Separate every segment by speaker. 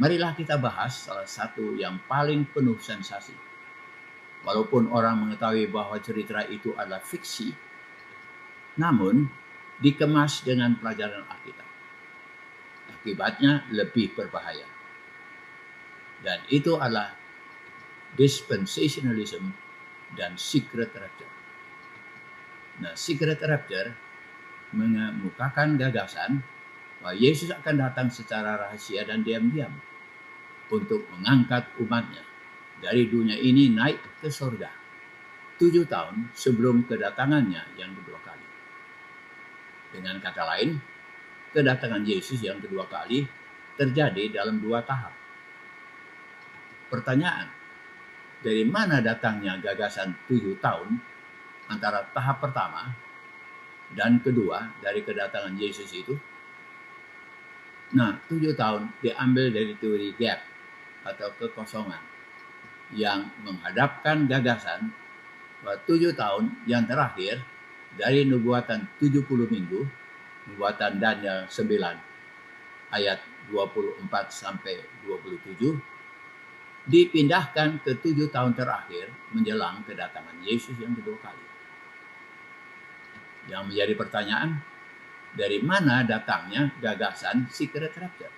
Speaker 1: Marilah kita bahas salah satu yang paling penuh sensasi. Walaupun orang mengetahui bahwa cerita itu adalah fiksi, namun dikemas dengan pelajaran Alkitab. Akibatnya lebih berbahaya. Dan itu adalah dispensationalism dan secret rapture. Nah, secret rapture mengemukakan gagasan bahwa Yesus akan datang secara rahasia dan diam-diam untuk mengangkat umatnya dari dunia ini naik ke surga 7 tahun sebelum kedatangannya yang kedua kali. Dengan kata lain, kedatangan Yesus yang kedua kali terjadi dalam 2 tahap. Pertanyaan, dari mana datangnya gagasan 7 tahun antara tahap pertama dan kedua dari kedatangan Yesus itu? Nah, 7 tahun diambil dari teori gap atau kekosongan yang menghadapkan gagasan bahwa 7 tahun yang terakhir dari nubuatan 70 minggu, nubuatan Daniel 9 ayat 24 sampai 27, dipindahkan ke 7 tahun terakhir menjelang kedatangan Yesus yang kedua kali. Yang menjadi pertanyaan, dari mana datangnya gagasan secret rapture?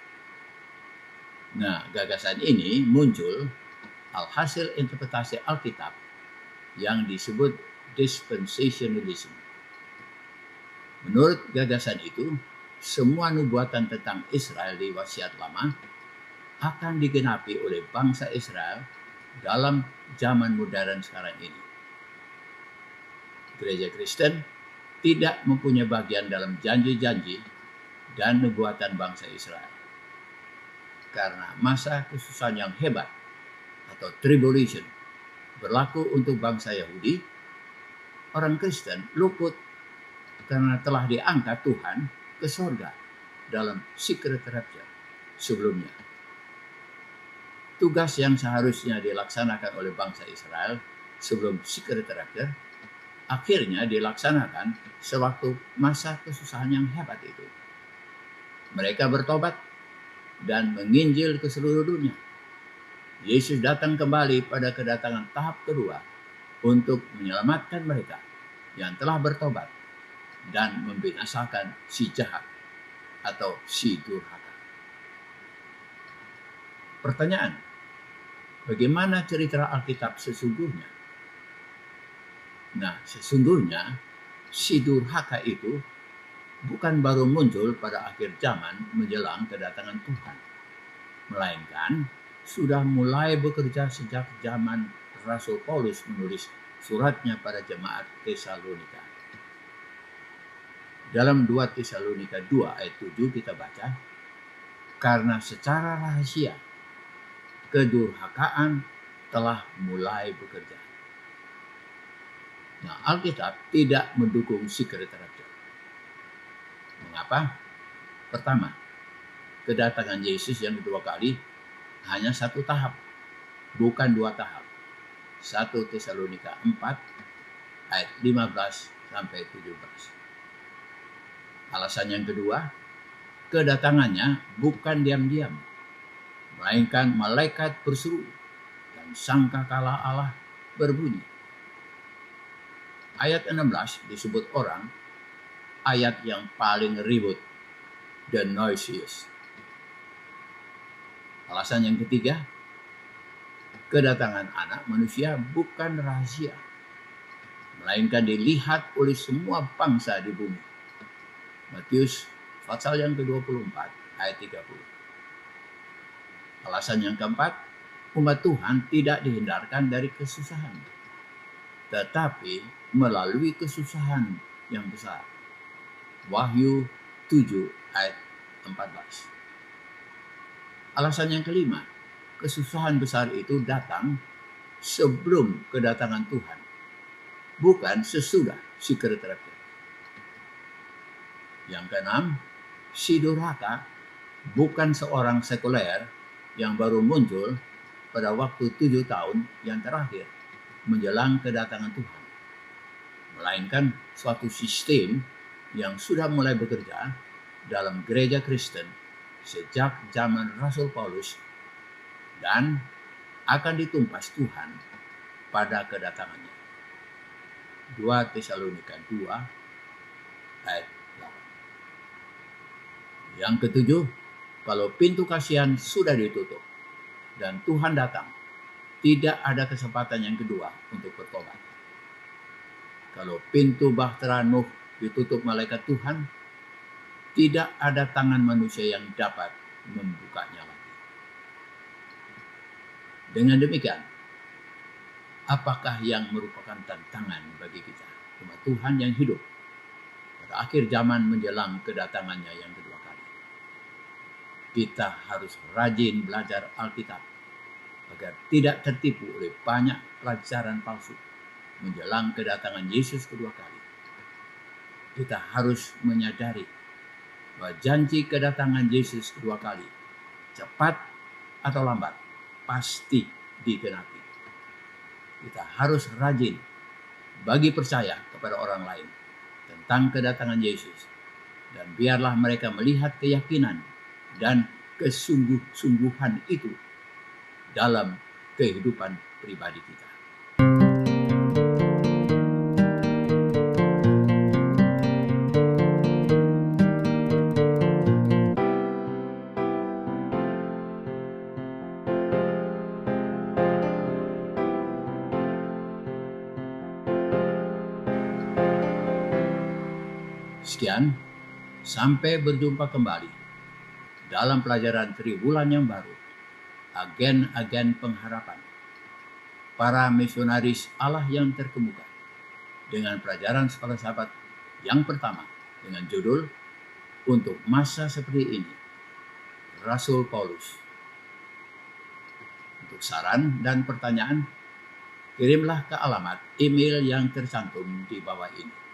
Speaker 1: Nah, gagasan ini muncul alhasil interpretasi Alkitab yang disebut dispensationalism. Menurut gagasan itu, semua nubuatan tentang Israel di Wasiat Lama akan digenapi oleh bangsa Israel dalam zaman modern sekarang ini. Gereja Kristen tidak mempunyai bagian dalam janji-janji dan nubuatan bangsa Israel. Karena masa kesusahan yang hebat atau tribulation berlaku untuk bangsa Yahudi, orang Kristen luput karena telah diangkat Tuhan ke surga dalam secret rapture sebelumnya. Tugas yang seharusnya dilaksanakan oleh bangsa Israel sebelum secret rapture akhirnya dilaksanakan sewaktu masa kesusahan yang hebat itu. Mereka bertobat dan menginjil ke seluruh dunia. Yesus datang kembali pada kedatangan tahap kedua untuk menyelamatkan mereka yang telah bertobat dan membinasakan si jahat atau si durhaka. Pertanyaan, bagaimana cerita Alkitab sesungguhnya? Nah, sesungguhnya si durhaka itu bukan baru muncul pada akhir zaman menjelang kedatangan Tuhan, melainkan sudah mulai bekerja sejak zaman Rasul Paulus menulis suratnya pada jemaat Tesalonika. Dalam 2 Tesalonika 2 ayat 7 kita baca, karena secara rahasia kedurhakaan telah mulai bekerja. Nah, Alkitab tidak mendukung secret rapture. Mengapa? Pertama, kedatangan Yesus yang kedua kali hanya 1 tahap, bukan 2 tahap. 1 Tesalonika 4 ayat 15 sampai 17. Alasan yang kedua, kedatangannya bukan diam-diam, melainkan malaikat berseru dan sangkakala Allah berbunyi. Ayat 16 disebut orang ayat yang paling ribut, the noisiest. Alasan yang ketiga, kedatangan anak manusia bukan rahasia, melainkan dilihat oleh semua bangsa di bumi. Matius pasal yang ke-24 ayat 30. Alasan yang keempat, umat Tuhan tidak dihindarkan dari kesusahan, tetapi melalui kesusahan yang besar. Wahyu 7 ayat 14. Alasan yang kelima, kesusahan besar itu datang sebelum kedatangan Tuhan, bukan sesudah secret rapture. Yang keenam, si durhaka bukan seorang sekuler yang baru muncul pada waktu 7 tahun yang terakhir menjelang kedatangan Tuhan, melainkan suatu sistem yang sudah mulai bekerja dalam gereja Kristen sejak zaman Rasul Paulus dan akan ditumpas Tuhan pada kedatangannya. 2 Tesalonika 2 ayat 8. Yang ketujuh, kalau pintu kasihan sudah ditutup dan Tuhan datang, tidak ada kesempatan yang kedua untuk bertobat. Kalau pintu bahtera Nuh ditutup malaikat Tuhan, tidak ada tangan manusia yang dapat membukanya lagi. Dengan demikian, apakah yang merupakan tantangan bagi kita? Umat Tuhan yang hidup pada akhir zaman menjelang kedatangannya yang kedua kali. Kita harus rajin belajar Alkitab agar tidak tertipu oleh banyak pelajaran palsu menjelang kedatangan Yesus kedua kali. Kita harus menyadari bahwa janji kedatangan Yesus kedua kali, cepat atau lambat, pasti digenapi. Kita harus rajin bagi percaya kepada orang lain tentang kedatangan Yesus, dan biarlah mereka melihat keyakinan dan kesungguh-sungguhan itu dalam kehidupan pribadi kita. Sekian, sampai berjumpa kembali dalam pelajaran Triwulan yang baru, agen-agen pengharapan, para misionaris Allah yang terkemuka, dengan pelajaran Sekolah Sahabat yang pertama dengan judul Untuk Masa Seperti Ini, Rasul Paulus. Untuk saran dan pertanyaan, kirimlah ke alamat email yang tercantum di bawah ini.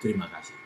Speaker 1: Terima kasih.